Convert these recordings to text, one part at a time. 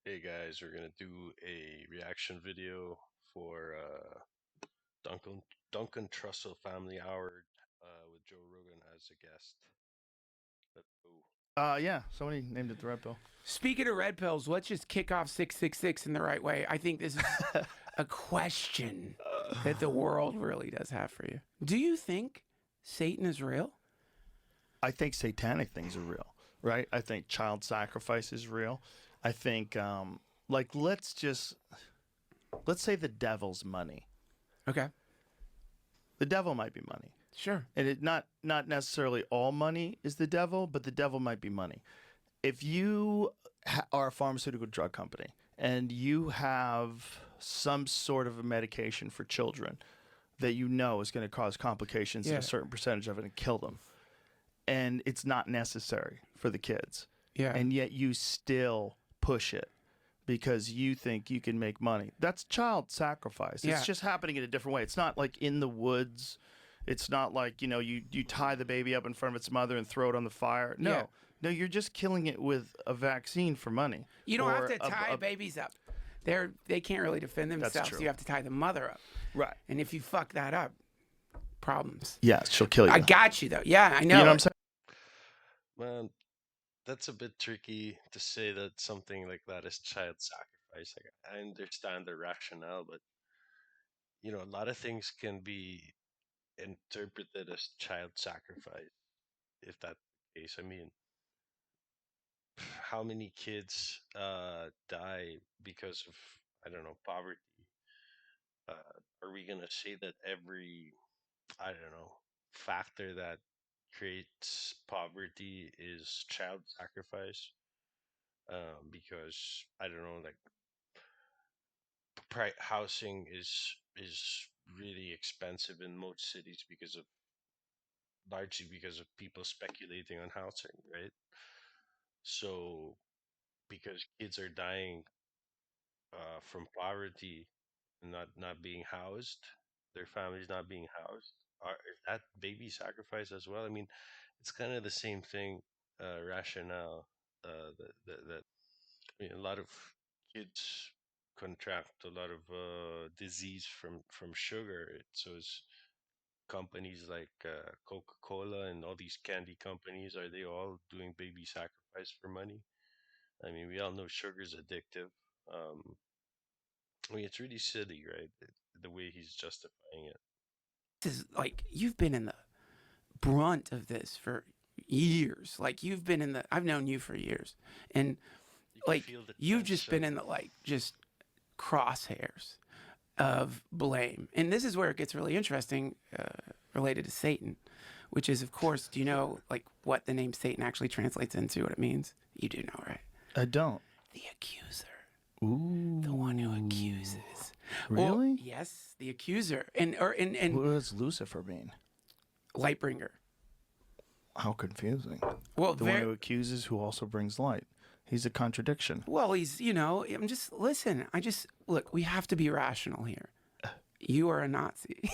Hey guys, we're gonna do a reaction video for Duncan Trussell Family Hour with Joe Rogan as a guest. Let's go. Yeah, somebody named it the Red Pill. Speaking of red pills, let's just kick off 666 in the right way. I think this is a question that the world really does have for you. Do you think Satan is real? I think satanic things are real, right? I think child sacrifice is real. I think, like, let's say the devil's money. Okay, The devil might be money, sure. and it not necessarily all money is the devil, but the devil might be money. If you are a pharmaceutical drug company and you have some sort of a medication for children that you know is going to cause complications in Yeah, a certain percentage of it and kill them, and it's not necessary for the kids, yeah, and yet you still push it because you think you can make money. That's child sacrifice. It's yeah, just happening in a different way. It's not like in the woods. It's not like, you tie the baby up in front of its mother and throw it on the fire. yeah. No. No, you're just killing it with a vaccine for money. You don't have Or to tie babies up. They can't really defend That's themselves. true. You have to tie the mother up. Right. And if you fuck that up, problems. Yeah, she'll kill you. I got you though. Yeah, I You know know what I'm it. saying? Man, that's a bit tricky to say that something like that is child sacrifice. Like, I understand the rationale, but a lot of things can be interpreted as child sacrifice if that's the case. I mean, how many kids die because of, I don't know, poverty? Are we gonna say that every, I don't know, factor that creates poverty is child sacrifice? Because I don't know, like housing is really expensive in most cities because of largely because of people speculating on housing, right? So because kids are dying from poverty and not being housed, their families not being housed, is that baby sacrifice as well? I mean, it's kind of the same thing, rationale. That I mean, a lot of kids contract a lot of disease from sugar. So it's companies like Coca-Cola and all these candy companies, are they all doing baby sacrifice for money? I mean, we all know sugar's addictive. Um, I mean, it's really silly, right? The way he's justifying it. This is like you've been in the brunt of this for years. Like you've been in the I've known you for years. And You can like feel the you've just been tension. in the like just crosshairs of blame. And this is where it gets really interesting related to Satan, which is of course, do you know like what the name Satan actually translates into, what it means? You do know, right? I don't. The accuser. Ooh. The one who accuses. Well, Really? yes, the accuser. And What does Lucifer mean? Lightbringer. How confusing. Well, The one who accuses who also brings light. He's a contradiction. well, he's, I'm just, listen, look, we have to be rational here. You are a Nazi.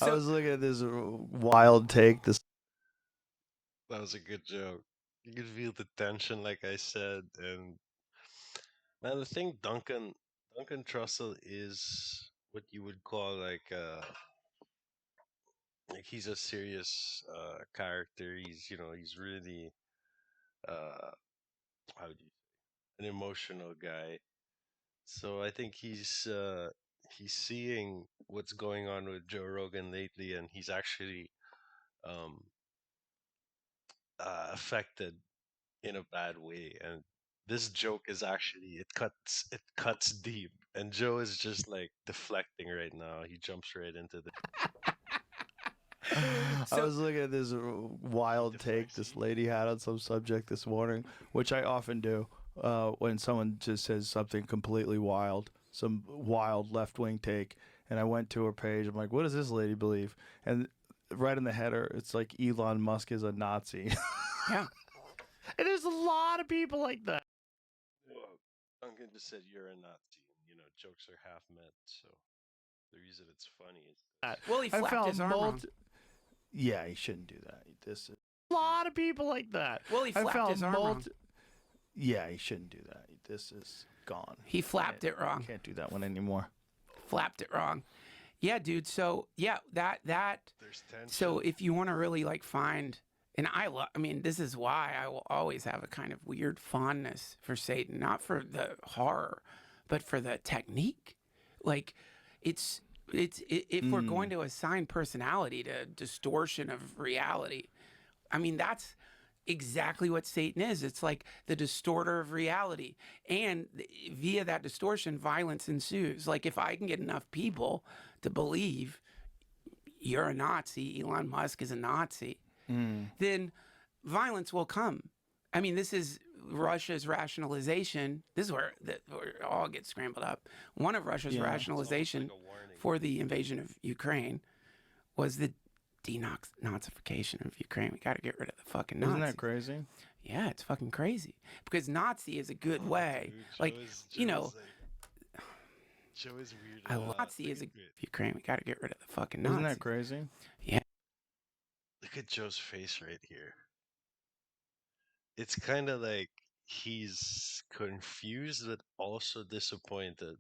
I was looking at this wild take. This That was a good joke. You could feel the tension, like I said, and man, the thing Duncan Trussell is what you would call like he's a serious character. He's really uh how do you an emotional guy. So I think he's seeing what's going on with Joe Rogan lately, and he's actually um affected in a bad way. And this joke is actually it cuts deep, and Joe is just like deflecting right now. He jumps right into the I So, was looking at this he wild take deflects. this lady had on some subject this morning, which I often do when someone just says something completely wild, some wild left wing take. And I went to her page. I'm like, what does this lady believe? And right in the header, it's like Elon Musk is a Nazi. yeah. And there's a lot of people like that. Well, Duncan just said you're a Nazi. Jokes are half meant, so the reason it's funny is Well, he I flapped his found arm wrong. multi. Yeah, he shouldn't do that. This A lot of people like that. Well, he flapped his arm wrong. Yeah, he shouldn't do that. This is gone. He flapped it wrong. Can't do that one anymore. Flapped it wrong. Yeah, dude. So yeah, that. There's tension. So if you want to really like find, and I mean, this is why I will always have a kind of weird fondness for Satan, not for the horror, but for the technique. Like, if we're going to assign personality to distortion of reality, I mean, that's exactly what Satan is. It's like the distorter of reality. And via that distortion, violence ensues. Like, if I can get enough people to believe you're a Nazi, Elon Musk is a Nazi, then violence will come. I mean, this is Russia's rationalization. This is where it all gets scrambled up. One of Russia's rationalization for the invasion of Ukraine was the denazification of Ukraine. We got to get rid of the fucking Nazis. Isn't that crazy? Yeah, it's fucking crazy. Because Nazi is a good way. Like, you know, Joe is weird. Nazi is a Ukraine. We got to get rid of the fucking Nazis. Isn't that crazy? Yeah. Look at Joe's face right here. It's kind of like he's confused but also disappointed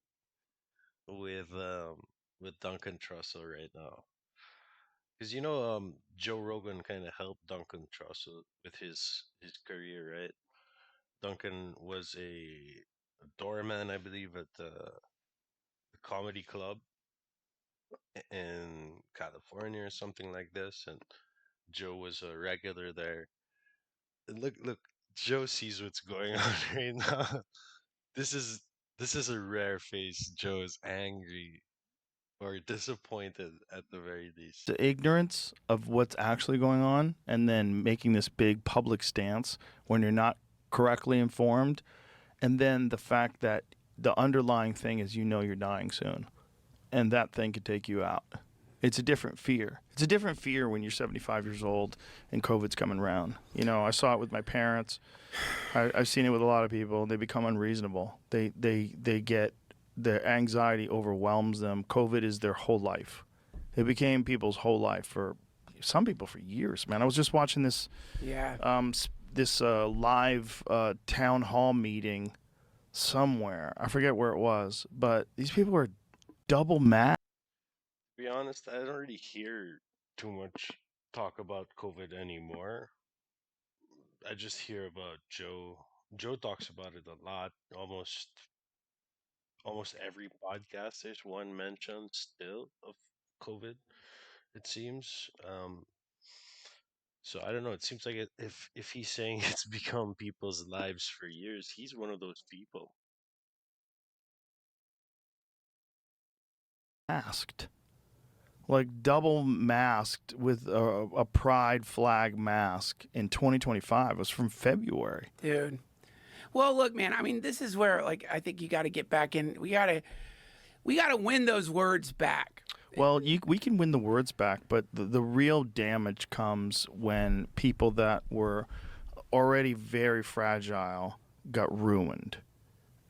with Duncan Trussell right now. Because Joe Rogan kind of helped Duncan Trussell with his career, right? Duncan was a doorman, I believe, at the comedy club in California or something like this, and Joe was a regular there. And look, Joe sees what's going on right now. This is a rare face. Joe is angry or disappointed at the very least. The ignorance of what's actually going on and then making this big public stance when you're not correctly informed, and then the fact that the underlying thing is you're dying soon, and that thing could take you out. It's a different fear. It's a different fear when you're 75 years old and COVID's coming around. I saw it with my parents. I've seen it with a lot of people. They become unreasonable. They get, their anxiety overwhelms them. COVID is their whole life. It became people's whole life for some people for years, man. I was just watching this live town hall meeting somewhere. I forget where it was, but these people are double mad. To be honest, I don't really hear too much talk about COVID anymore. I just hear about Joe. Joe talks about it a lot. Almost every podcast, there's one mention still of COVID. It seems. So I don't know. It seems like if he's saying it's become people's lives for years, he's one of those people. Masked. Like double masked with a pride flag mask in 2025. It was from February. Dude. Well, look, man, I mean, this is where, like, I think you got to get back in. We got to win those words back. Well, we can win the words back, but the real damage comes when people that were already very fragile got ruined.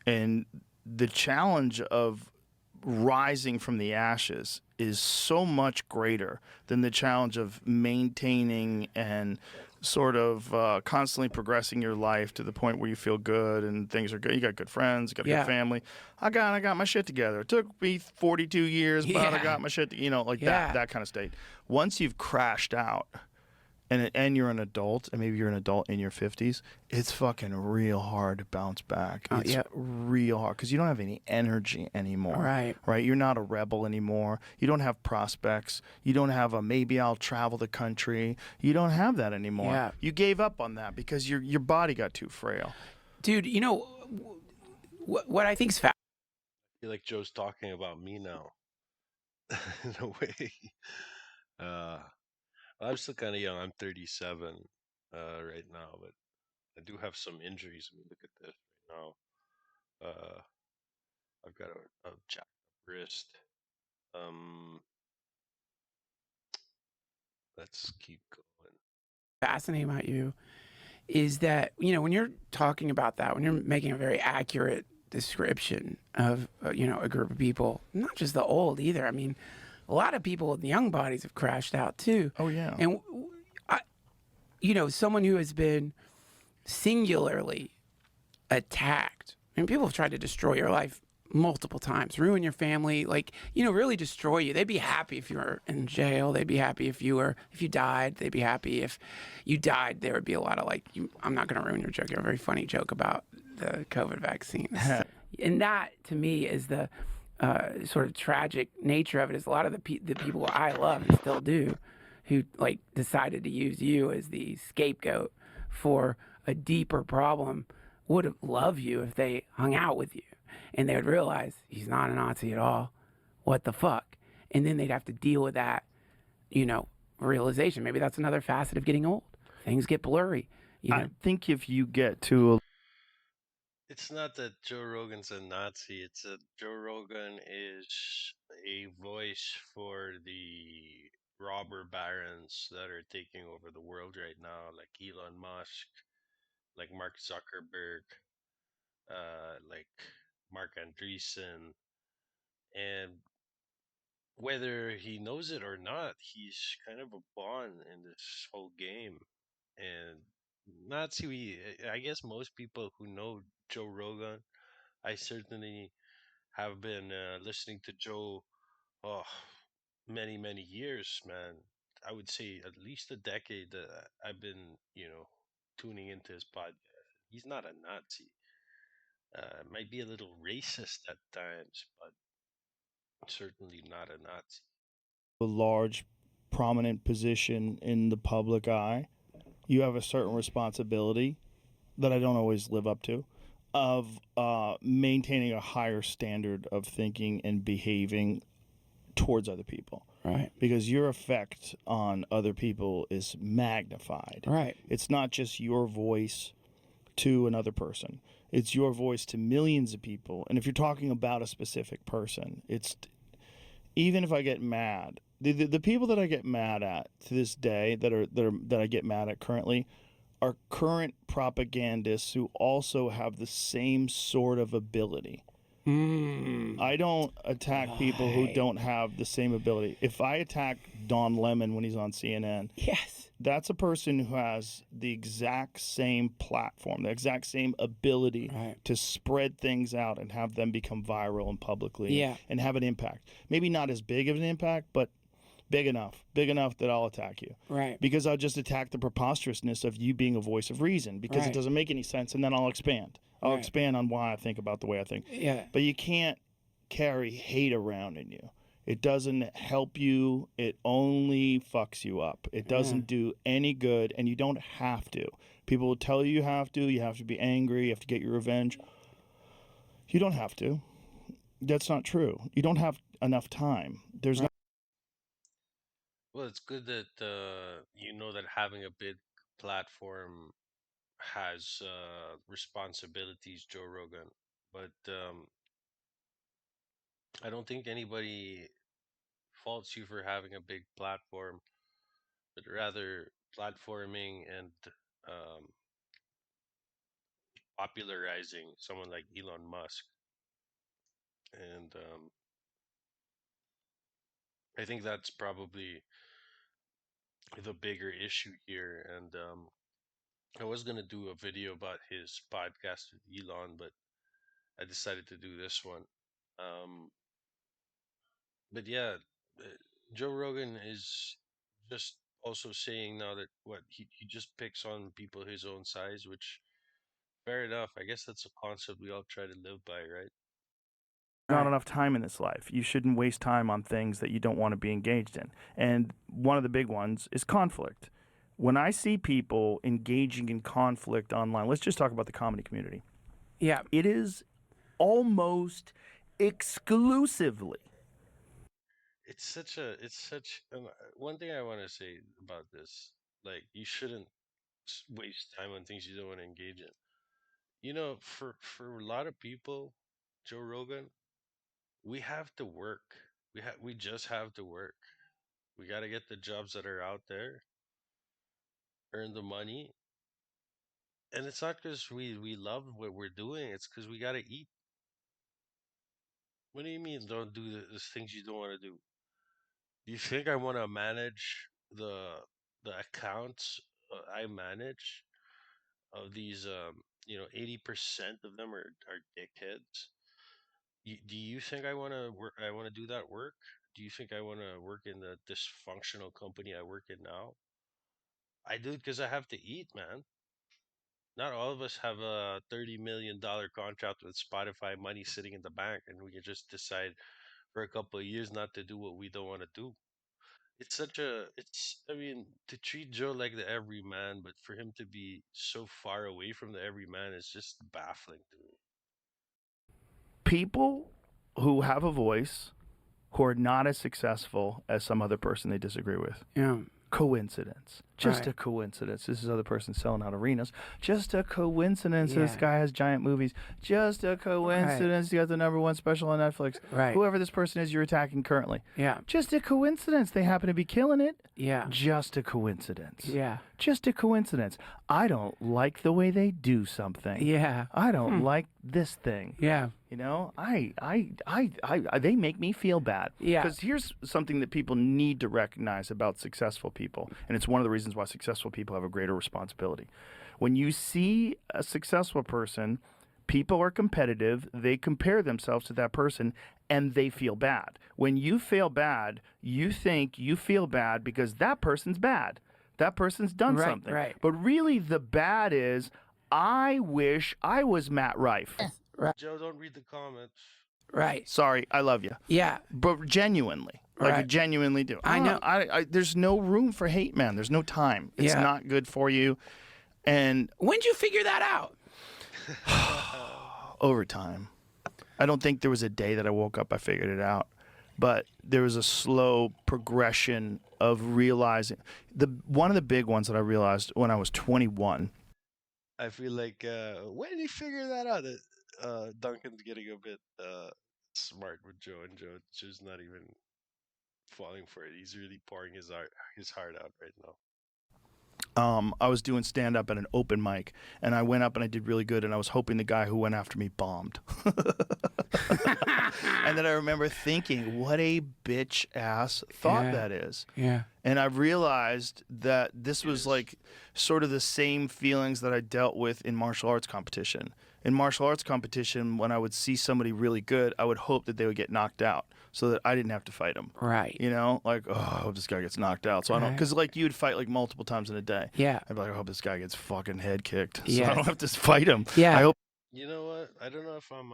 And the challenge of rising from the ashes is so much greater than the challenge of maintaining and sort of constantly progressing your life to the point where you feel good and things are good. You got good friends, you got a good family. I got my shit together. It took me 42 years, but I got my shit, that kind of state. Once you've crashed out and you're an adult, and maybe you're an adult in your 50s, it's fucking real hard to bounce back. It's real hard because you don't have any energy anymore. Right? You're not a rebel anymore. You don't have prospects. You don't have a maybe I'll travel the country. You don't have that anymore. Yeah. You gave up on that because your body got too frail. Dude, what I think is fast. I feel like Joe's talking about me now. In a way. I'm still kind of young. I'm 37 right now, but I do have some injuries. I mean, look at this right now. I've got a jacked up wrist. Let's keep going. Fascinating about you is that, when you're talking about that, when you're making a very accurate description of, a group of people, not just the old either. I mean, a lot of people with young bodies have crashed out too. Oh, yeah. And someone who has been singularly attacked. I mean, people have tried to destroy your life multiple times, ruin your family, like, really destroy you. They'd be happy if you were in jail. They'd be happy if you died. They'd be happy if you died. There would be a lot of like, I'm not going to ruin your joke. You have a very funny joke about the COVID vaccine. And that to me is the sort of tragic nature of it, is a lot of the people I love and still do, who like decided to use you as the scapegoat for a deeper problem, would love you if they hung out with you and they would realize he's not a Nazi at all. What the fuck? And then they'd have to deal with that, realization. Maybe that's another facet of getting old. Things get blurry. I think if you get to It's not that Joe Rogan's a Nazi. It's that Joe Rogan is a voice for the robber barons that are taking over the world right now, like Elon Musk, like Mark Zuckerberg, like Mark Andreessen, and whether he knows it or not, he's kind of a pawn in this whole game. And Nazi, I guess most people who know Joe Rogan, I certainly have been listening to Joe, oh, many, many years, man. I would say at least a decade that I've been, tuning into his podcast. He's not a Nazi. Might be a little racist at times, but certainly not a Nazi. a large, prominent position in the public eye, you have a certain responsibility that I don't always live up to, of maintaining a higher standard of thinking and behaving towards other people. Right. Because your effect on other people is magnified. Right. It's not just your voice to another person, it's your voice to millions of people. And if you're talking about a specific person, it's even if I get mad, the people that I get mad at to this day, that I get mad at currently, are current propagandists who also have the same sort of ability. I don't attack people who don't have the same ability. If I attack Don Lemon when he's on CNN, Yes. that's a person who has the exact same platform, the exact same ability Right. to spread things out and have them become viral and publicly Yeah. and have an impact. Maybe not as big of an impact, but big enough that I'll attack you. Right. Because I'll just attack the preposterousness of you being a voice of reason, because Right. it doesn't make any sense, and then I'll expand. I'll Right. expand on why I think about the way I think. Yeah. But you can't carry hate around in you. It doesn't help you. It only fucks you up. It doesn't do any good, and you don't have to. People will tell you have to. You have to be angry. You have to get your revenge. You don't have to. That's not true. You don't have enough time. There's no. Well, it's good that you know that having a big platform has responsibilities, Joe Rogan. But I don't think anybody faults you for having a big platform, but rather platforming and um, popularizing someone like Elon Musk. And I think that's probably the bigger issue here. And I was going to do a video about his podcast with Elon, but I decided to do this one. Um, but yeah, uh, Joe Rogan is just also saying now that what he just picks on people his own size, which fair enough. I guess that's a concept we all try to live by, right? Not enough time in this life. You shouldn't waste time on things that you don't want to be engaged in. And one of the big ones is conflict. When I see people engaging in conflict online, let's just talk about the comedy community. Yeah. It is almost exclusively. It's such one thing I want to say about this, like you shouldn't waste time on things you don't want to engage in. For a lot of people, Joe Rogan, we have to work. We just have to work. We got to get the jobs that are out there, earn the money, and it's not because we love what we're doing. It's because we got to eat. What do you mean? Don't do the things you don't want to do? Do you think I want to manage the accounts I manage, of these, 80% of them are dickheads. Do you think I want to work? I want to do that work. Do you think I want to work in the dysfunctional company I work in now? I do it because I have to eat, man. Not all of us have a $30 million contract with Spotify, money sitting in the bank, and we can just decide for a couple of years not to do what we don't want to do. I mean, to treat Joe like the everyman, but for him to be so far away from the everyman is just baffling to me. People who have a voice who are not as successful as some other person they disagree with. Yeah. Coincidence. Just Right. a coincidence. This is other person selling out arenas. Just a coincidence. This Yeah. guy has giant movies. Just a coincidence. You got the #1 special on Netflix. Right. Whoever this person is you're attacking currently. Yeah. Just a coincidence. They happen to be killing it. Yeah. Just a coincidence. Yeah. Just a coincidence. I don't like the way they do something. Yeah. I don't like this thing. Yeah. You know, they make me feel bad. Yeah. Because here's something that people need to recognize about successful people, and it's one of the reasons why successful people have a greater responsibility. When you see a successful person, people are competitive. They compare themselves to that person, and they feel bad. When you feel bad, you think you feel bad because that person's bad. That person's done Right, something. right. But really, the bad is, I wish I was Matt Rife. Joe, don't read the comments. Right. Sorry, I love you. Yeah. But genuinely, like I Right. genuinely do. I know. There's no room for hate, man. There's no time. It's Yeah. not good for you. And When'd you figure that out? over time, I don't think there was a day that I woke up I figured it out, but there was a slow progression of realizing one of the big ones that I realized when I was 21. I feel like when did he figure that out? That Duncan's getting a bit smart with Joe, and Joe's not even falling for it. He's really pouring his heart out right now. I was doing stand up at an open mic, and I went up and I did really good, and I was hoping the guy who went after me bombed. And then I remember thinking, what a bitch ass thought Yeah. that is. Yeah. And I realized that this was like sort of the same feelings that I dealt with in martial arts competition. In martial arts competition, when I would see somebody really good, I would hope that they would get knocked out so that I didn't have to fight them. Right. You know, like, oh, I hope this guy gets knocked out. So I don't, Right. because like you would fight like multiple times in a day. Yeah. I'd be like, I hope this guy gets fucking head kicked. So I Yes. don't have to fight him. Yeah. I hope. You know what? I don't know if I'm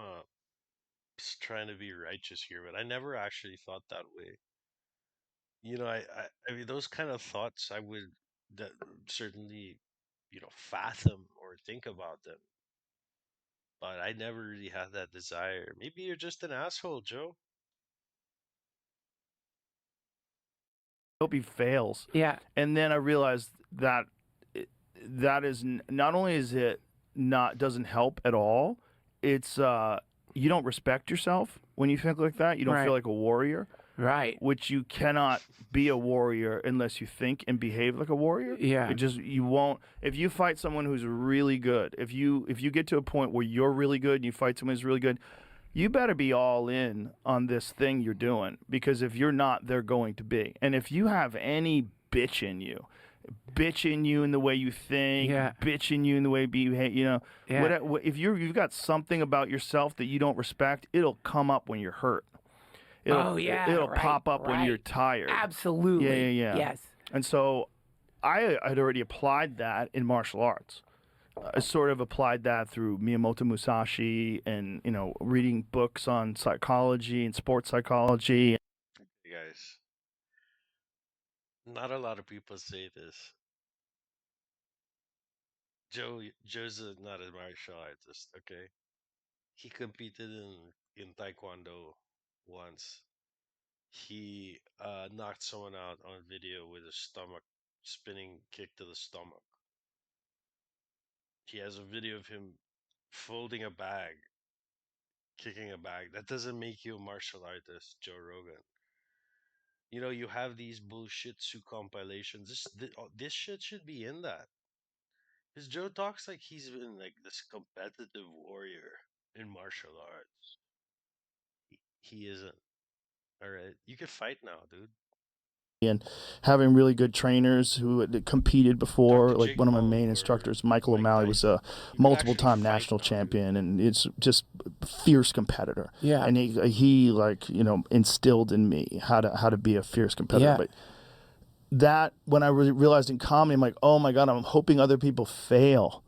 just trying to be righteous here, but I never actually thought that way. I mean, those kind of thoughts I would that certainly, fathom or think about them, but I never really had that desire. Maybe you're just an asshole, Joe. Hope he fails. Yeah. And then I realized that that is not only is it not doesn't help at all, it's you don't respect yourself when you think like that. You don't Right. feel like a warrior, Right. which you cannot be a warrior unless you think and behave like a warrior. Yeah. You won't. If you fight someone who's really good, if you get to a point where you're really good and you fight someone who's really good, you better be all in on this thing you're doing, because if you're not, they're going to be. And if you have any bitch in you in the way you think, Yeah. bitch in you in the way you behave, Yeah. if you've got something about yourself that you don't respect, it'll come up when you're hurt. It'll right, pop up when you're right. tired. Absolutely. Yeah. Yes. And so I had already applied that in martial arts. I sort of applied that through Miyamoto Musashi and, reading books on psychology and sports psychology. Hey guys, not a lot of people say this. Joe's not a martial artist, okay? He competed in taekwondo once. He knocked someone out on video with a stomach spinning kick to the stomach. He has a video of him folding a bag, kicking a bag. That doesn't make you a martial artist, Joe Rogan. You have these bullshit Sue compilations. This shit should be in that. Because Joe talks like he's been like this competitive warrior in martial arts. He isn't. All right, you could fight now, dude. and having really good trainers who had competed before. Dr. Like Jake one of my Paul main or instructors, Michael Mike O'Malley, was Tyson. a You could multiple actually time fight national Dr. champion, and it's just fierce competitor. Yeah. And he like, instilled in me how to be a fierce competitor. Yeah. But that, when I realized in comedy, I'm like, oh my God, I'm hoping other people fail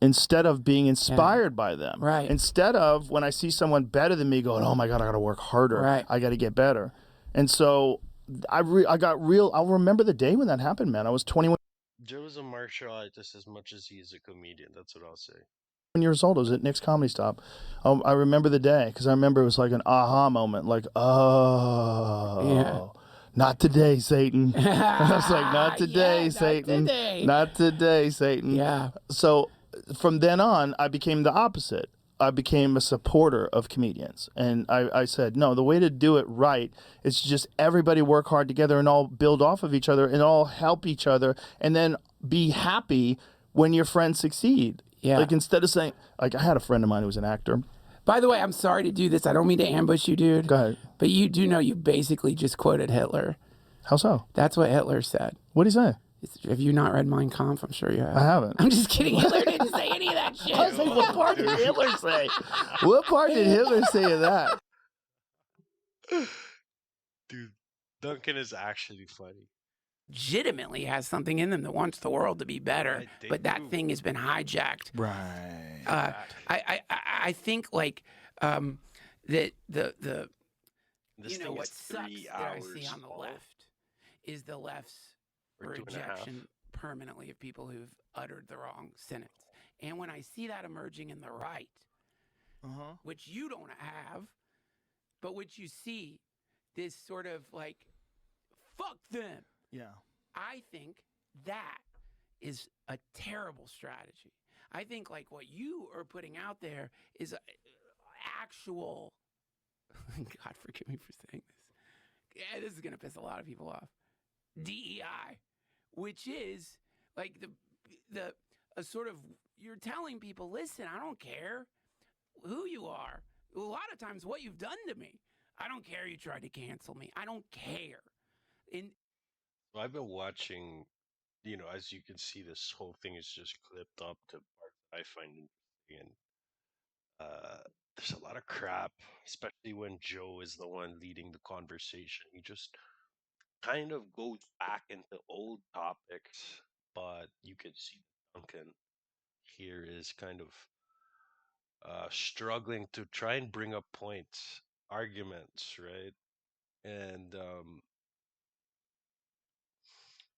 instead of being inspired by them. Right. Instead of when I see someone better than me going, oh my God, I got to work harder. Right. I got to get better. And so I got real. I'll remember the day when that happened, man. I was 21 Joe is a martial artist as much as he is a comedian. That's what I'll say. years old. I was at Nick's Comedy Stop. I remember the day because I remember it was like an aha moment. Like, oh, not today, Satan. I was like, not today, Satan. Not today, Satan. Yeah. So from then on, I became the opposite. I became a supporter of comedians. And I said, no, the way to do it right is just everybody work hard together and all build off of each other and all help each other and then be happy when your friends succeed. Yeah. Like instead of saying, like I had a friend of mine who was an actor. By the way, I'm sorry to do this. I don't mean to ambush you, dude. Go ahead. But you do know you basically just quoted Hitler. How so? That's what Hitler said. What'd he say? Have you not read Mein Kampf? I'm sure you have. I haven't. I'm just kidding. Hitler didn't say any of that shit. I was like, what part did Hitler say? What part did Hitler say of that? Dude, Duncan is actually funny. Legitimately has something in them that wants the world to be better, Right, they but that do. thing has been hijacked. Right. I think like that the This you know thing what is sucks 3 that I hours see on the long. left is the left's Or 2.5. rejection permanently of people who've uttered the wrong sentence. And when I see that emerging in the right, which you don't have, but which you see this sort of like, fuck them. Yeah. I think that is a terrible strategy. I think like what you are putting out there is actual, God forgive me for saying this. Yeah, this is going to piss a lot of people off. DEI, which is like a sort of, you're telling people, listen, I don't care who you are. A lot of times what you've done to me. I don't care you tried to cancel me. I don't care. Well, I've been watching, as you can see, this whole thing is just clipped up to parts that I find interesting. And there's a lot of crap, especially when Joe is the one leading the conversation. He just kind of goes back into old topics, but you can see Duncan here is kind of struggling to try and bring up points, arguments, right? And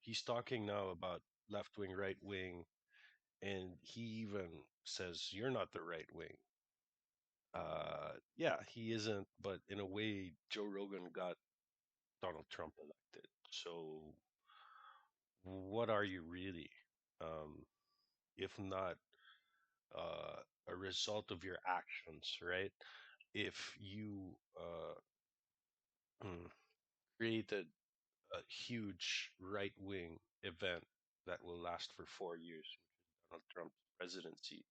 he's talking now about left wing, right wing, and he even says, "You're not the right wing." Yeah, he isn't, but in a way, Joe Rogan got Donald Trump elected. So, what are you really, if not a result of your actions, right? If you created a huge right wing event that will last for 4 years, Donald Trump's presidency,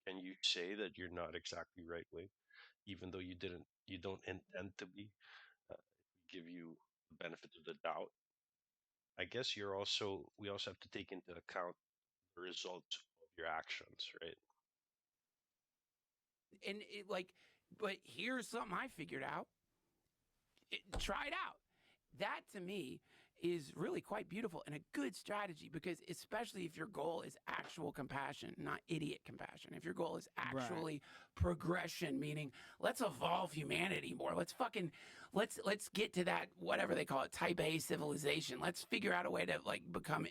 can you say that you're not exactly right wing, even though you don't intend to be? Uh, give you the benefit of the doubt. I guess we also have to take into account the results of your actions, right? And it like, but here's something I figured out. Try it out. That to me is really quite beautiful and a good strategy, because especially if your goal is actual compassion, not idiot compassion. If your goal is actually progression, meaning let's evolve humanity more. Let's get to that, whatever they call it, type A civilization. Let's figure out a way to like become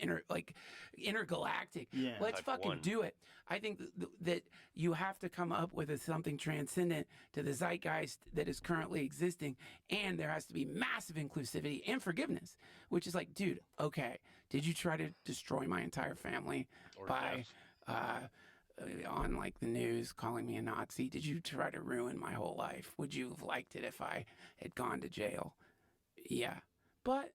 intergalactic. Yeah. Let's Type fucking 1. do it. I think that you have to come up with something transcendent to the zeitgeist that is currently existing, and there has to be massive inclusivity and forgiveness, which is like, dude, okay, did you try to destroy my entire family Or by death. on like the news calling me a Nazi? Did you try to ruin my whole life? Would you have liked it if I had gone to jail? Yeah, but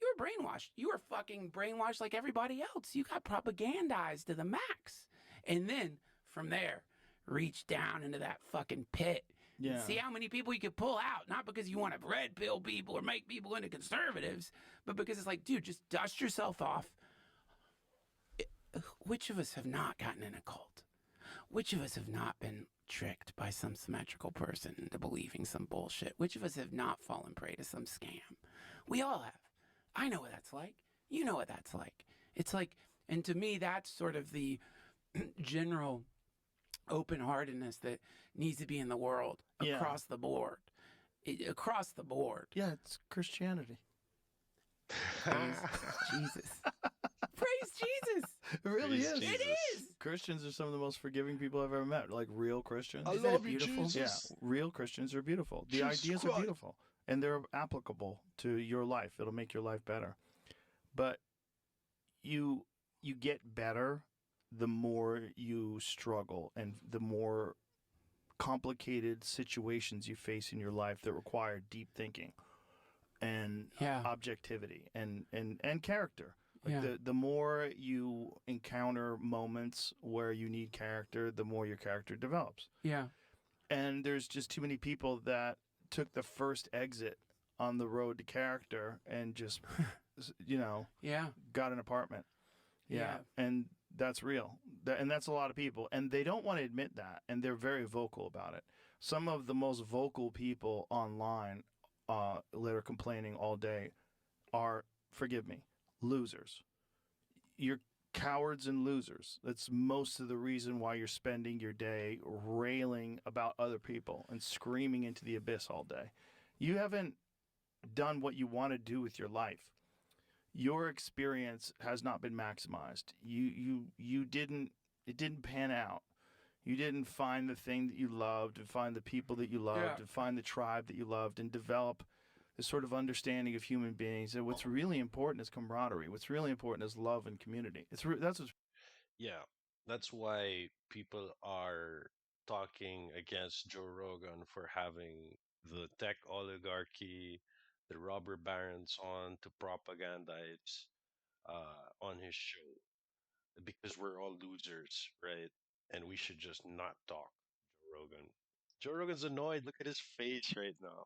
you were brainwashed. You were fucking brainwashed like everybody else. You got propagandized to the max. And then from there, reach down into that fucking pit Yeah. See how many people you could pull out, not because you want to red pill people or make people into conservatives, but because it's like, dude, just dust yourself off. Which of us have not gotten in a cult? Which of us have not been tricked by some symmetrical person into believing some bullshit? Which of us have not fallen prey to some scam? We all have. I know what that's like. You know what that's like. It's like, and to me, that's sort of the general open-heartedness that needs to be in the world across the board. Across the board. Yeah, it's Christianity. Praise Jesus. Praise Jesus. It really Praise is. Jesus. It is. Christians are some of the most forgiving people I've ever met. Like real Christians. Isn't it beautiful? Yeah, real Christians are beautiful. The Jesus ideas are Christ. beautiful, and they're applicable to your life. It'll make your life better. But you get better the more you struggle and the more complicated situations you face in your life that require deep thinking and objectivity and character. Like the more you encounter moments where you need character, the more your character develops. Yeah. And there's just too many people that took the first exit on the road to character and just, got an apartment. Yeah. And that's real. And that's a lot of people. And they don't want to admit that. And they're very vocal about it. Some of the most vocal people online that are complaining all day are, forgive me, losers. You're cowards and losers. That's most of the reason why you're spending your day railing about other people and screaming into the abyss all day. You haven't done what you want to do with your life. Your experience has not been maximized. You didn't, it didn't pan out. You didn't find the thing that you loved and find the people that you loved and find the tribe that you loved and develop this sort of understanding of human beings. And what's really important is camaraderie. What's really important is love and community. That's what's Yeah, that's why people are talking against Joe Rogan for having the tech oligarchy, the robber barons on to propagandize on his show because we're all losers, right? And we should just not talk Joe Rogan. Joe Rogan's annoyed. Look at his face right now.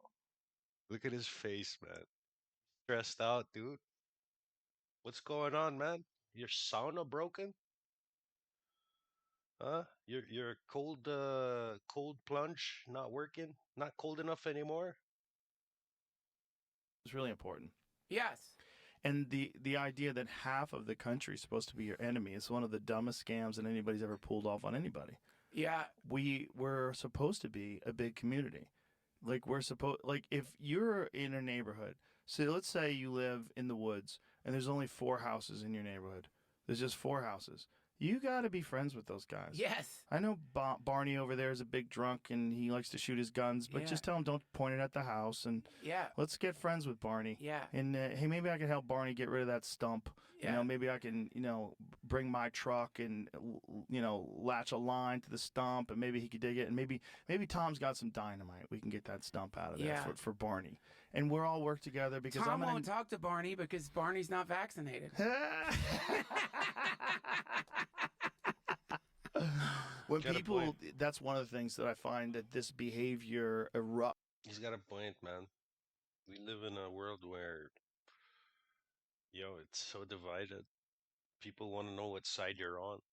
Look at his face, man. Stressed out, dude. What's going on, man? Your sauna broken? Huh? Your cold plunge not working? Not cold enough anymore? really important. Yes. And the idea that half of the country is supposed to be your enemy is one of the dumbest scams that anybody's ever pulled off on anybody. Yeah. We're supposed to be a big community. Like if you're in a neighborhood, so let's say you live in the woods and there's only 4 houses in your neighborhood. There's just 4 houses. You got to be friends with those guys. Yes. I know Barney over there is a big drunk and he likes to shoot his guns, but just tell him don't point it at the house and let's get friends with Barney. Yeah. And hey, maybe I can help Barney get rid of that stump. Yeah. Maybe I can, bring my truck and latch a line to the stump and maybe he could dig it and maybe Tom's got some dynamite. We can get that stump out of there for Barney. And we'll all work together because Tom won't talk to Barney because Barney's not vaccinated. When people, that's one of the things that I find that this behavior erupts. He's got a point, man. We live in a world where, it's so divided. People want to know what side you're on.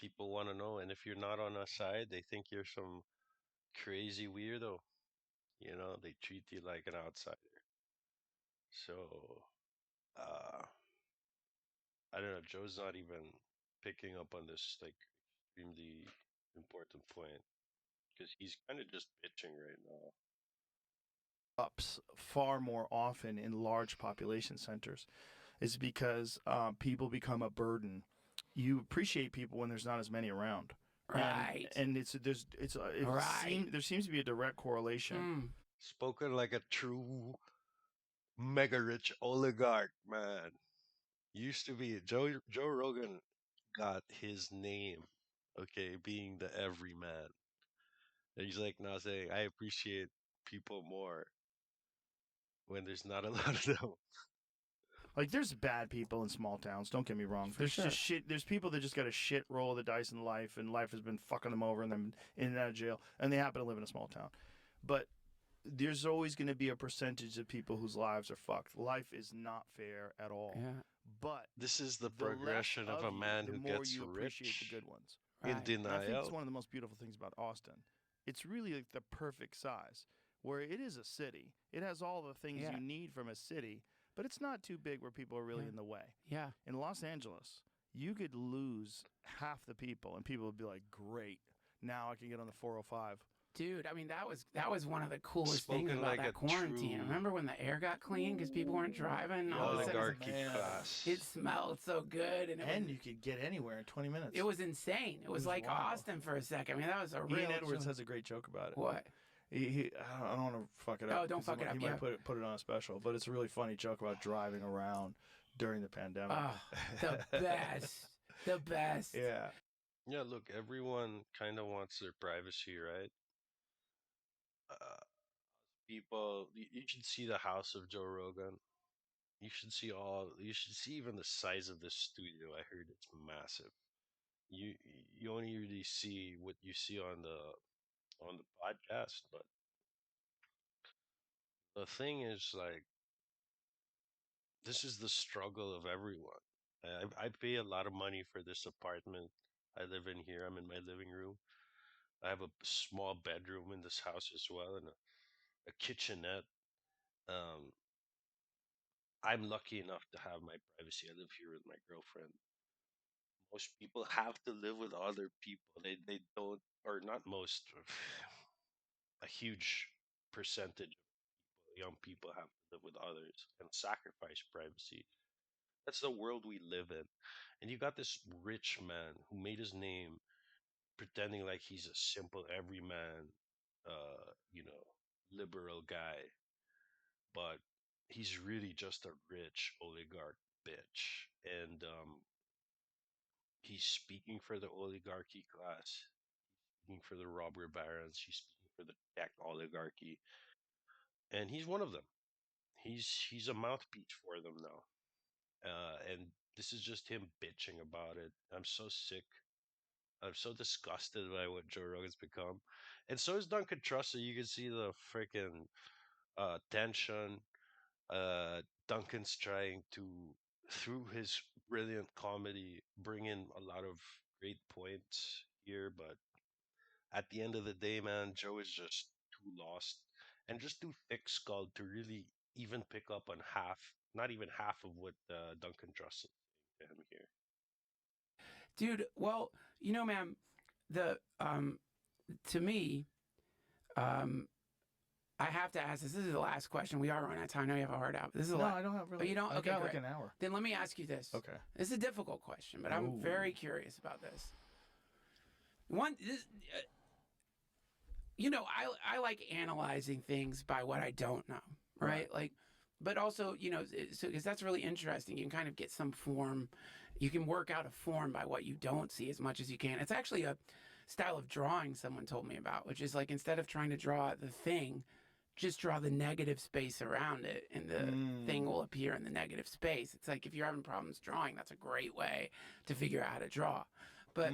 People want to know, and if you're not on a side, they think you're some crazy weirdo. They treat you like an outsider. So, I don't know. Joe's not even picking up on this like extremely important point because he's kind of just bitching right now. Ups far more often in large population centers is because people become a burden. You appreciate people when there's not as many around. Right. And there seems to be a direct correlation. Spoken like a true mega rich oligarch, man. Used to be Joe Rogan got his name, okay, being the everyman. And he's like now saying, I appreciate people more when there's not a lot of them. Like there's bad people in small towns. Don't get me wrong. Just shit. There's people that just got a shit roll of the dice in life, and life has been fucking them over, and them in and out of jail, and they happen to live in a small town. But there's always going to be a percentage of people whose lives are fucked. Life is not fair at all. Yeah. But This is the the less progression of of a you, man the who more gets you appreciate the rich good ones. in Right. And I think it's denial. one of the most beautiful things about Austin. It's really like the perfect size, where it is a city. It has all the things Yeah. you need from a city, but it's not too big where people are really Yeah. in the way. Yeah. In Los Angeles, you could lose half the people, and people would be like, "Great, now I can get on the 405." Dude, I mean that was one of the coolest things Spoken about like that a quarantine. true Remember when the air got clean because people weren't driving? All of a sudden, oligarchy man. class. it smelled so good, and And you could get anywhere in 20 minutes. it was insane. It was like wild. Austin for a second. I mean, that was a real. Ian Edwards joke. has a great joke about it. What? I don't want to fuck it up. Oh, don't 'cause fuck it up, He yeah. might put it on a special, but it's a really funny joke about driving around during the pandemic. Oh, the best. The best. Yeah. Yeah, look, everyone kind of wants their privacy, right? Uh, you should see the house of Joe Rogan. You should see even the size of this studio. I heard it's massive. You you only really see what you see on the podcast, but the thing is like this is the struggle of everyone. I pay a lot of money for this apartment I live in here. I'm in my living room. I have a small bedroom in this house as well, and a kitchenette. Um, I'm lucky enough to have my privacy. I live here with my girlfriend. Most people have to live with other people. They don't, or not most. A huge percentage of young people have to live with others and sacrifice privacy. That's the world we live in. And you got this rich man who made his name pretending like he's a simple everyman, you know, liberal guy, but he's really just a rich oligarch bitch. And he's speaking for the oligarchy class, speaking for the robber barons, he's speaking for the tech oligarchy, and he's one of them. He's a mouthpiece for them now, and this is just him bitching about it. I'm so sick. I'm so disgusted by what Joe Rogan's become, and so is Duncan Trussell. You can see the freaking tension. Duncan's trying to, through his brilliant comedy, bring in a lot of great points here, but at the end of the day, man, Joe is just too lost and just too thick-skulled to really even pick up on half, not even half of what Duncan Trussell is saying to him here. Dude, well, man, the to me, um I have to ask this. This is the last question. We are running out of time. I know you have a hard out. This is the No, last. I don't have really. Oh, you don't? I've Okay, got great. like an hour. Then let me ask you this. Okay. This is a difficult question, but I'm Ooh. very curious about this. I like analyzing things by what I don't know, right? Like, but also, so because that's really interesting. You can kind of get some form. You can work out a form by what you don't see as much as you can. It's actually a style of drawing someone told me about, which is like instead of trying to draw the thing, just draw the negative space around it, and the thing will appear in the negative space. It's like if you're having problems drawing, that's a great way to figure out how to draw. But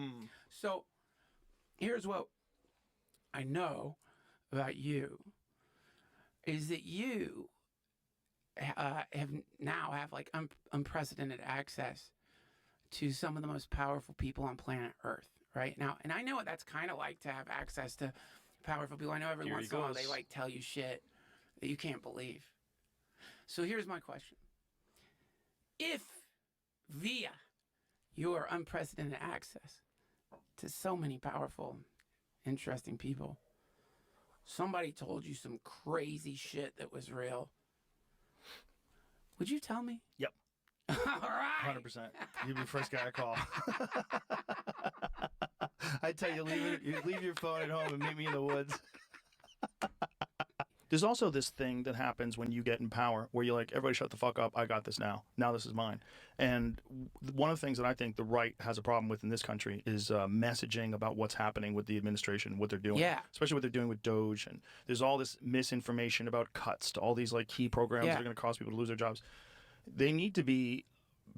so here's what I know about you is that you have like unprecedented access to some of the most powerful people on planet Earth right now. And I know what that's kind of like to have access to powerful people. I know every Here once he in a while they goes. like tell you shit that you can't believe. So here's my question. If via your unprecedented access to so many powerful, interesting people, somebody told you some crazy shit that was real, would you tell me? Yep. All right. 100%. You'd be the first guy I call. I tell you, leave your phone at home and meet me in the woods. There's also this thing that happens when you get in power where you're like, everybody shut the fuck up. I got this now. Now this is mine. And one of the things that I think the right has a problem with in this country is messaging about what's happening with the administration, what they're doing. Yeah. Especially what they're doing with Doge. And there's all this misinformation about cuts to all these like key programs that are going to cause people to lose their jobs. They need to be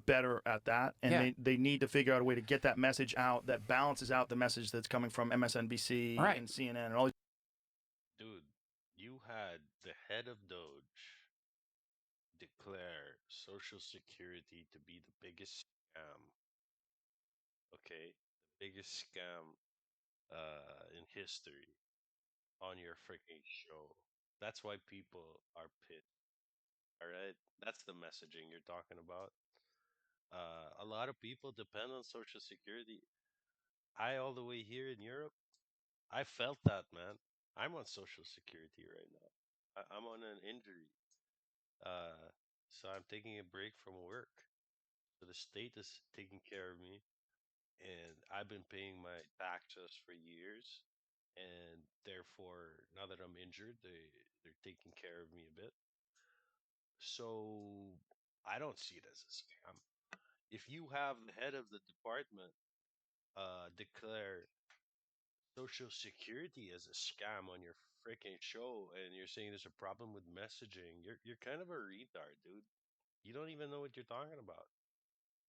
better at that, and they need to figure out a way to get that message out that balances out the message that's coming from MSNBC and CNN and all these. Dude, had the head of Doge declare Social Security to be the biggest scam, okay? The biggest scam in history on your freaking show. That's why people are pissed. All right, that's the messaging you're talking about. A lot of people depend on Social Security. I all the way here in Europe, I felt that, man. I'm on Social Security right now. I'm on an injury, uh, so I'm taking a break from work. So the state is taking care of me, and I've been paying my taxes for years, and therefore, now that I'm injured, they're taking care of me a bit. So I don't see it as a scam. If you have the head of the department declare Social Security as a scam on your freaking show, and you're saying there's a problem with messaging, you're kind of a retard, dude. You don't even know what you're talking about.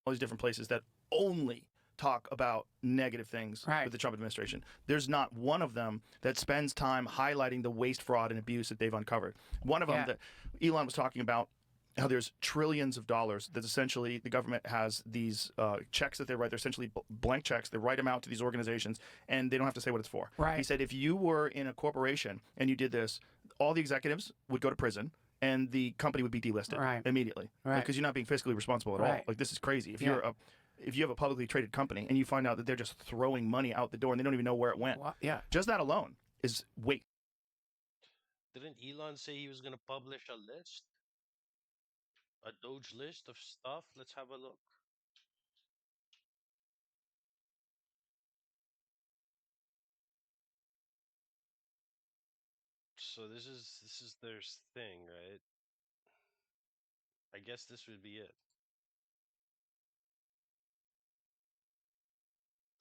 All these different places that only talk about negative things Right. with the Trump administration. There's not one of them that spends time highlighting the waste, fraud, and abuse that they've uncovered. One of them Yeah. that Elon was talking about, how there's trillions of dollars that essentially the government has these checks that they write. They're essentially blank checks. They write them out to these organizations, and they don't have to say what it's for. Right. He said if you were in a corporation and you did this, all the executives would go to prison, and the company would be delisted Right. immediately. Right. Because you're not being fiscally responsible at all. Right. Like, this is crazy. If Yeah. if you have a publicly traded company and you find out that they're just throwing money out the door and they don't even know where it went, Well, yeah. just that alone is waste. Didn't Elon say he was going to publish a list? A Doge list of stuff? Let's have a look. So this is their thing, right? I guess this would be it.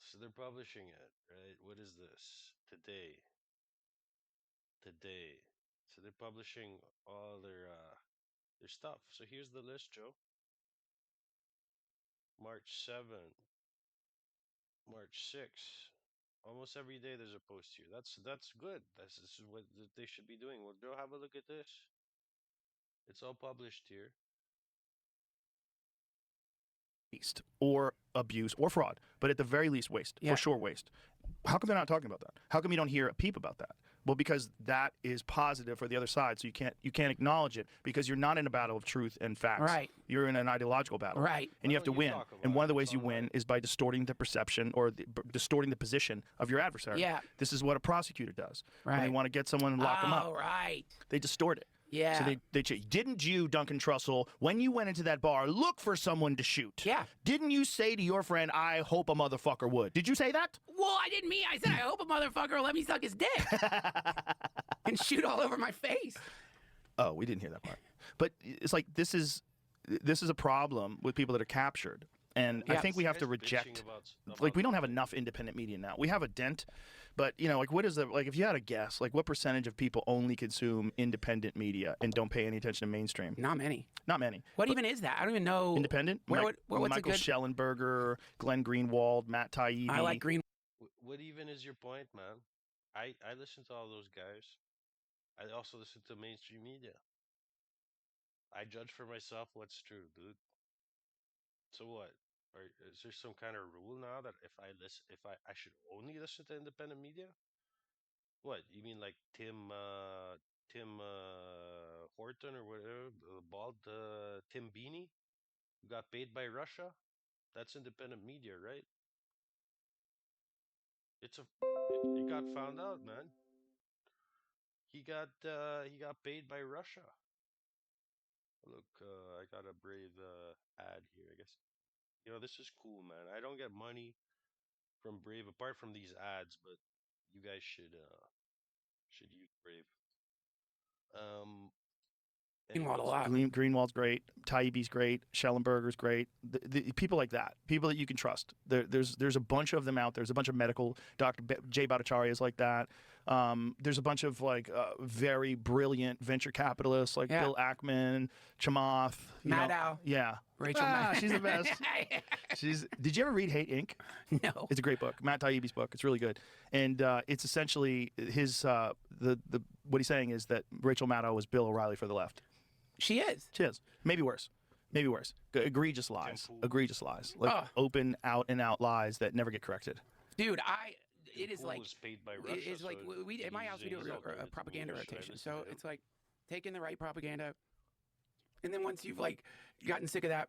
So they're publishing it, right? What is this? Today. So they're publishing all their stuff. So here's the list, Joe. March 7th, March 6th. Almost every day there's a post here. That's good. This is what they should be doing. Well, Joe, have a look at this. It's all published here. Waste or abuse or fraud, but at the very least waste, Yeah. for sure waste. How come they're not talking about that? How come you don't hear a peep about that? Well, because that is positive for the other side, so you can't acknowledge it because you're not in a battle of truth and facts. Right. You're in an ideological battle. Right. And you Why have to don't you win. talk And about one of the it? ways It's you win online. is by distorting the perception or distorting the position of your adversary. Yeah. This is what a prosecutor does. When they Right. want to get someone and lock them up. Oh, right. They distort it. Yeah. So didn't you, Duncan Trussell, when you went into that bar, look for someone to shoot? Yeah. Didn't you say to your friend, I hope a motherfucker would? Did you say that? Well, I didn't mean. I said I hope a motherfucker will let me suck his dick and shoot all over my face. Oh, we didn't hear that part. But it's like this is a problem with people that are captured. And I Yeah. think we have to Guys bitching reject, about stuff like, we don't have online. enough independent media now. We have a dent, but, like, what is the, like, if you had a guess, like, what percentage of people only consume independent media and don't pay any attention to mainstream? Not many. Not many. What even is that? I don't even know. Independent? What's a Michael good? Schellenberger, Glenn Greenwald, Matt Taibbi. I like Green. What even is your point, man? I listen to all those guys. I also listen to mainstream media. I judge for myself what's true, dude. So what? Is there some kind of rule now that if I should only listen to independent media? What you mean, like Tim Horton or whatever, the bald Tim Beanie, who got paid by Russia? That's independent media, right? It got found out, man. He got paid by Russia. Look, I got a Brave ad here. I guess this is cool, man. I don't get money from Brave apart from these ads, but you guys should use Brave. Um. Greenwald a Anyways, lot. Greenwald's great. Taibbi's great. Schellenberger's great. The people like that, people that you can trust. There's a bunch of them out there. There's a bunch of medical. Dr. Jay Bhattacharya is like that. There's a bunch of like very brilliant venture capitalists like Yeah. Bill Ackman, Chamath, Maddow. Yeah, Rachel Ah, Maddow. she's the best. Did you ever read Hate Inc? No. It's a great book. Matt Taibbi's book. It's really good, and it's essentially his the what he's saying is that Rachel Maddow was Bill O'Reilly for the left. She is. She is. Maybe worse. Maybe worse. Egregious lies. Egregious lies. Like open, out and out lies that never get corrected. Dude, it is like was paid by Russia, it's like so we at my house we do he's all a good. propaganda It's rotation. English, So right? it's like taking the right propaganda, and then once you've like gotten sick of that,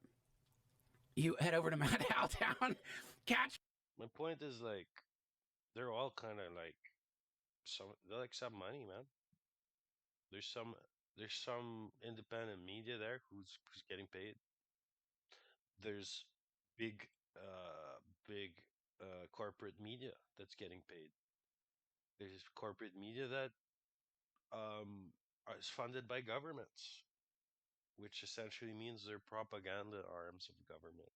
you head over to Maddow Town, catch. My point is like they're all kind of like they like some money, man. There's some independent media there who's getting paid. There's big big corporate media that's getting paid. There's corporate media that is funded by governments, which essentially means they're propaganda arms of government.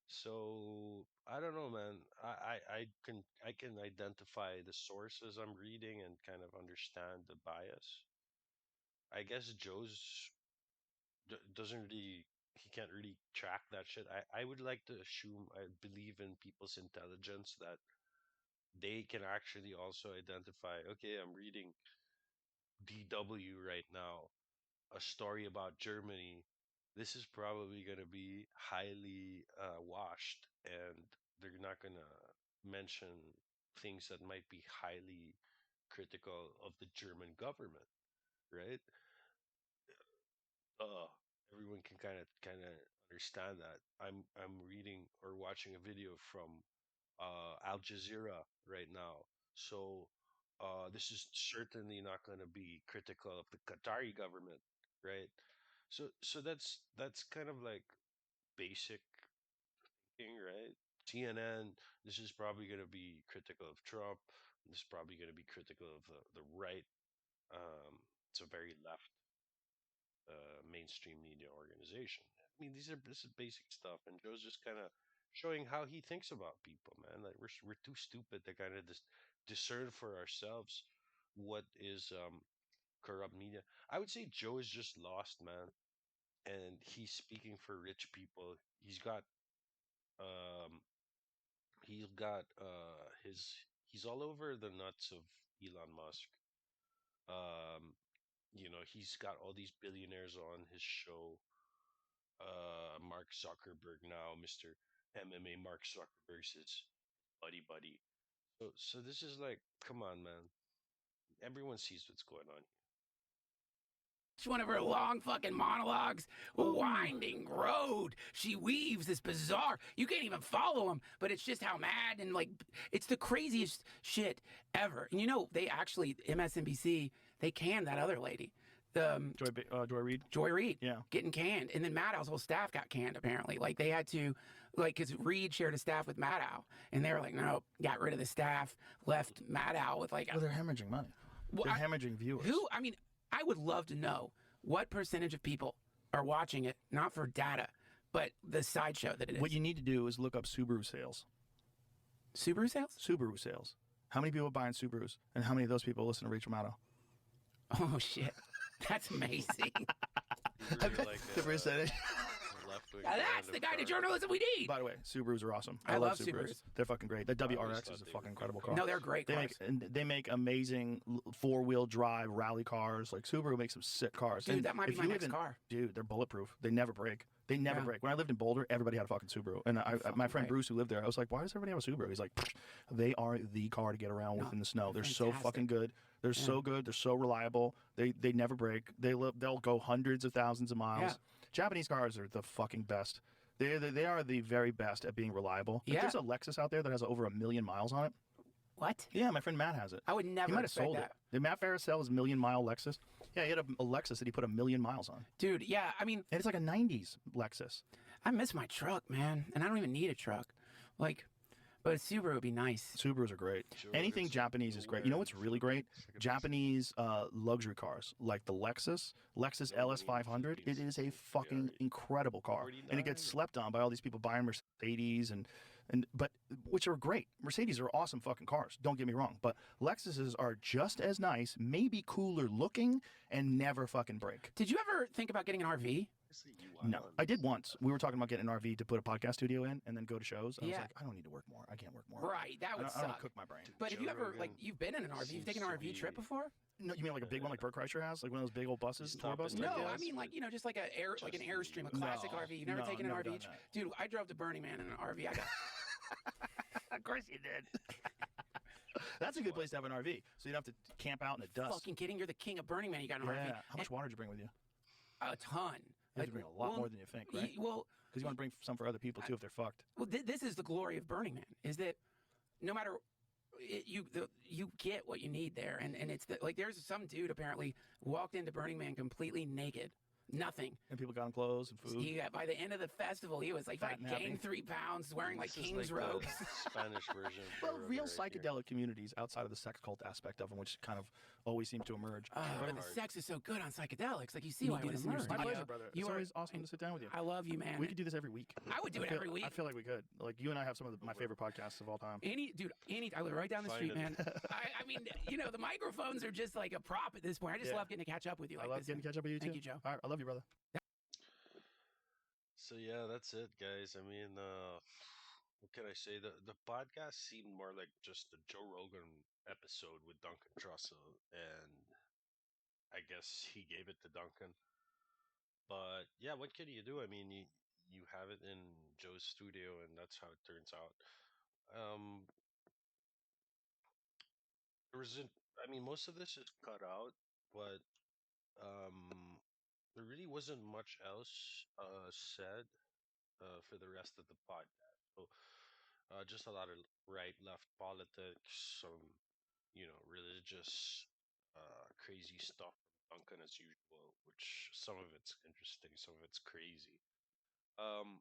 So I don't know, man. I can identify the sources I'm reading and kind of understand the bias. I guess Joe's doesn't really he can't really track that shit. I would like to assume I believe in people's intelligence that they can actually also identify, okay, I'm reading DW right now, a story about Germany. This is probably going to be highly washed, and they're not going to mention things that might be highly critical of the German government, right? uh Everyone can kind of understand that. I'm reading or watching a video from Al Jazeera right now. So this is certainly not going to be critical of the Qatari government, right? So that's kind of like basic thing, right? CNN, this is probably going to be critical of Trump. This is probably going to be critical of the right. It's a very left mainstream media organization. I mean, this is basic stuff, and Joe's just kind of showing how he thinks about people, man. Like we're too stupid to kind of discern for ourselves what is corrupt media. I would say Joe is just lost, man, and he's speaking for rich people. Um he's got his he's all over the nuts of Elon Musk. Um, he's got all these billionaires on his show. Mark Zuckerberg now, Mr. MMA Mark Zuckerberg's his buddy. So this is like, come on, man. Everyone sees what's going on. One of her long fucking monologues, a winding road. She weaves this bizarre. You can't even follow him, but it's just how mad and like it's the craziest shit ever. And they actually MSNBC they canned that other lady, the Joy Reid. Joy Reid, Yeah. getting canned, and then Maddow's whole staff got canned apparently. Like they had to, like, because Reid shared a staff with Maddow, and they were like, no, got rid of the staff, left Maddow with like. Well, they're hemorrhaging money. Well, They're hemorrhaging viewers. I would love to know what percentage of people are watching it, not for data, but the sideshow that it is. What you need to do is look up Subaru sales. Subaru sales? Subaru sales. How many people are buying Subarus, and how many of those people listen to Rachel Maddow? Oh shit, that's amazing. Really like The percentage. left-wing Now that's the kind of journalism we need. By the way, Subarus are awesome. I love Subarus. They're fucking great. The WRX thought is a they fucking were incredible good car. No, they're great cars. They make amazing four-wheel drive rally cars. Like Subaru makes some sick cars. Dude, And that might be if my you next live in- car. Dude, they're bulletproof. They never break. They never Yeah. break. When I lived in Boulder, everybody had a fucking Subaru. And my friend right. Bruce, who lived there, I was like, why does everybody have a Subaru? He's like, they are the car to get around with in the snow. They're so fantastic. fucking good. They're so good. They're so reliable. They never break. They'll go hundreds of thousands of miles. Yeah. Japanese cars are the fucking best. They are the very best at being reliable. Like, Yeah. there's a Lexus out there that has over 1 million miles on it. What? Yeah, my friend Matt has it. I would never He might have expect sold that. it. Did Matt Ferris sell his 1 million mile Lexus? Yeah, he had a Lexus that he put 1 million miles on. Dude, yeah, I mean, And it's like a 90s Lexus. I miss my truck, man, and I don't even need a truck. Like, but a Subaru would be nice. Subarus are great. Anything Japanese is great. You know what's really great? Japanese luxury cars, like the Lexus LS500. It is a fucking incredible car. And it gets slept on by all these people buying Mercedes and but which are great. Mercedes are awesome fucking cars. Don't get me wrong, but Lexuses are just as nice, maybe cooler looking, and never fucking break. Did you ever think about getting an RV? No, I did once. We were talking about getting an RV to put a podcast studio in and then go to shows. I was Yeah. like, I don't need to work more. I can't work more. Right, that would I suck. don't cook my brain. But have Joe you ever, Rogan like, you've been in an RV? You've seems taken an to RV trip be- before? No, you mean like a big one like Bert Kreischer has, like one of those big old buses, tour buses? No, Yeah, I mean like just like like an Airstream, a classic No, RV. You've never no, taken an never RV, done that. dude. I drove to Burning Man in an RV. I got Of course you did. That's a good place to have an RV. So you don't have to camp out in the dust. fucking kidding. You're the king of Burning Man. You got an RV. Yeah. How much water did you bring with you? A ton. You have to bring a lot more than you think, right? Well, Because you want to bring some for other people too if they're fucked. well, this is the glory of Burning Man. Is that no matter you get what you need there, and it's like there's some dude apparently walked into Burning Man completely naked. Nothing. And people got him clothes and food. He got, by the end of the festival, he was like, Fat and happy. gained 3 pounds, wearing like This is king's like the robes. Spanish version. of Well, Joe real Rogan right here. psychedelic communities outside of the sex cult aspect of them, which kind of always seems to emerge. But the sex is so good on psychedelics. Like you see why do we this do in this in your My studio. pleasure, brother. You It's are always awesome to sit down with you. I love you, man. We could do this every week. I would do it every week. I feel like we could. Like you and I have some of my favorite podcasts of all time. I live right down the Find street, it. man. I mean, the microphones are just like a prop at this point. I just Yeah. love getting to catch up with you. I Like love this. getting to catch up with you too. Thank you, Joe. All right, I love you, brother. So yeah, that's it, guys. I mean, what can I say? The podcast seemed more like just a Joe Rogan episode with Duncan Trussell, and I guess he gave it to Duncan. But yeah, what can you do? I mean, you have it in Joe's studio, and that's how it turns out. Um, there isn't. I mean, most of this is cut out, but there really wasn't much else said for the rest of the podcast. So just a lot of right left politics, some religious crazy stuff from Duncan as usual, which some of it's interesting, some of it's crazy. Um,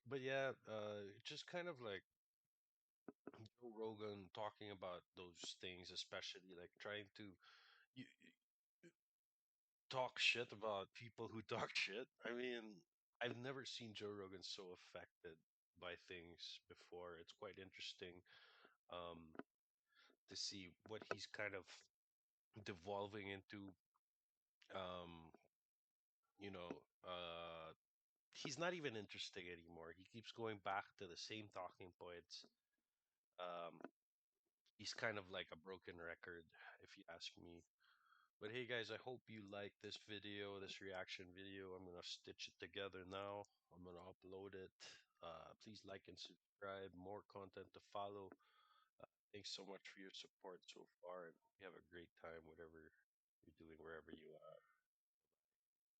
but yeah, just kind of like Joe Rogan talking about those things, especially like trying to you, talk shit about people who talk shit. I mean, I've never seen Joe Rogan so affected by things before. It's quite interesting um, to see what he's kind of devolving into. Um, you know, he's not even interesting anymore. He keeps going back to the same talking points. Um, he's kind of like a broken record, if you ask me. But hey guys, I hope you like this video, this reaction video. I'm gonna stitch it together now. I'm gonna upload it. Please like and subscribe. More content to follow. Thanks so much for your support so far, and you have a great time, whatever you're doing, wherever you are.